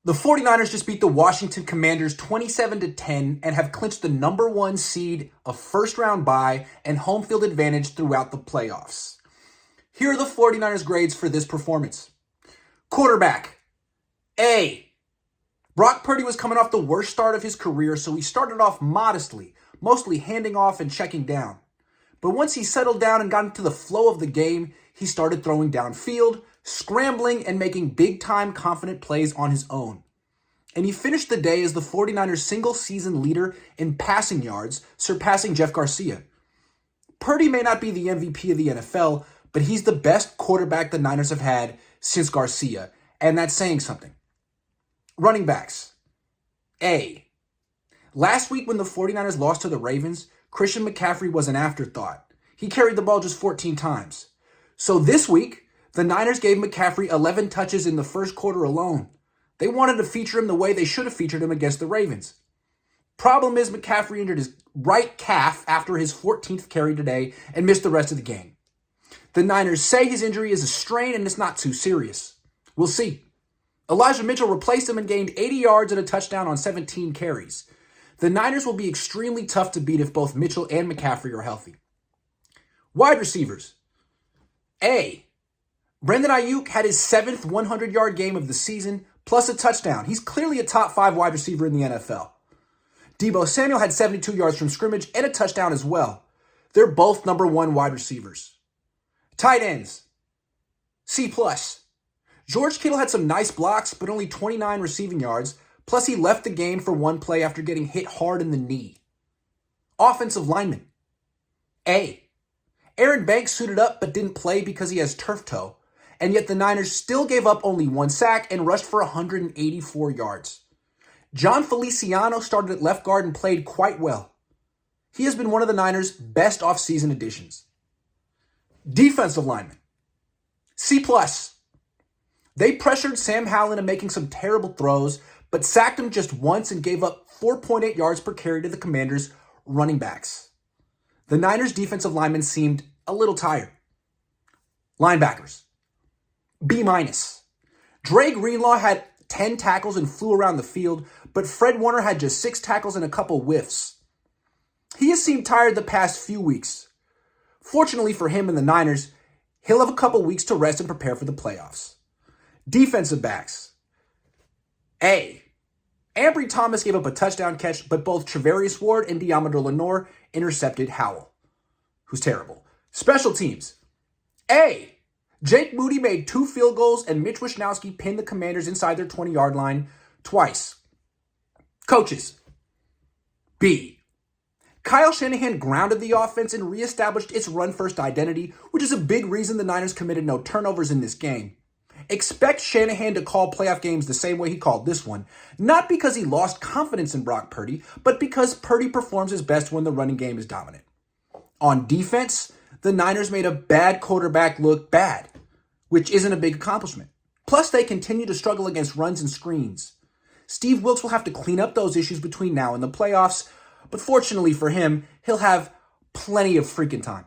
The 49ers just beat the Washington Commanders 27-10 and have clinched the number 1 seed, a first-round bye, and home field advantage throughout the playoffs. Here are the 49ers grades for this performance. Quarterback, A. Brock Purdy was coming off the worst start of his career, so he started off modestly, mostly handing off and checking down. But once he settled down and got into the flow of the game, he started throwing downfield, scrambling, and making big-time confident plays on his own. And he finished the day as the 49ers' single-season leader in passing yards, surpassing Jeff Garcia. Purdy may not be the MVP of the NFL, but he's the best quarterback the Niners have had since Garcia, and that's saying something. Running backs. A. Last week when the 49ers lost to the Ravens, Christian McCaffrey was an afterthought. He carried the ball just 14 times. So this week, the Niners gave McCaffrey 11 touches in the first quarter alone. They wanted to feature him the way they should have featured him against the Ravens. Problem is McCaffrey injured his right calf after his 14th carry today and missed the rest of the game. The Niners say his injury is a strain and it's not too serious. We'll see. Elijah Mitchell replaced him and gained 80 yards and a touchdown on 17 carries. The Niners will be extremely tough to beat if both Mitchell and McCaffrey are healthy. Wide receivers. A. Brandon Ayuk had his 7th 100-yard game of the season, plus a touchdown. He's clearly a top 5 wide receiver in the NFL. Deebo Samuel had 72 yards from scrimmage and a touchdown as well. They're both number 1 wide receivers. Tight ends. C+. George Kittle had some nice blocks, but only 29 receiving yards, plus he left the game for one play after getting hit hard in the knee. Offensive lineman. A. Aaron Banks suited up but didn't play because he has turf toe, and yet the Niners still gave up only 1 sack and rushed for 184 yards. John Feliciano started at left guard and played quite well. He has been one of the Niners' best offseason additions. Defensive lineman. C+. They pressured Sam Howell into making some terrible throws, but sacked him just once and gave up 4.8 yards per carry to the Commanders' running backs. The Niners' defensive linemen seemed a little tired. Linebackers. B-. Dre Greenlaw had 10 tackles and flew around the field, but Fred Warner had just 6 tackles and a couple whiffs. He has seemed tired the past few weeks. Fortunately for him and the Niners, he'll have a couple weeks to rest and prepare for the playoffs. Defensive backs. A. Ambry Thomas gave up a touchdown catch, but both Travarius Ward and Deommodore Lenoir intercepted Howell, who's terrible. Special teams. A. Jake Moody made 2 field goals, and Mitch Wishnowsky pinned the Commanders inside their 20-yard line twice. Coaches. B. Kyle Shanahan grounded the offense and reestablished its run-first identity, which is a big reason the Niners committed no turnovers in this game. Expect Shanahan to call playoff games the same way he called this one, not because he lost confidence in Brock Purdy, but because Purdy performs his best when the running game is dominant. On defense, the Niners made a bad quarterback look bad, which isn't a big accomplishment. Plus, they continue to struggle against runs and screens. Steve Wilks will have to clean up those issues between now and the playoffs, but fortunately for him, he'll have plenty of freaking time.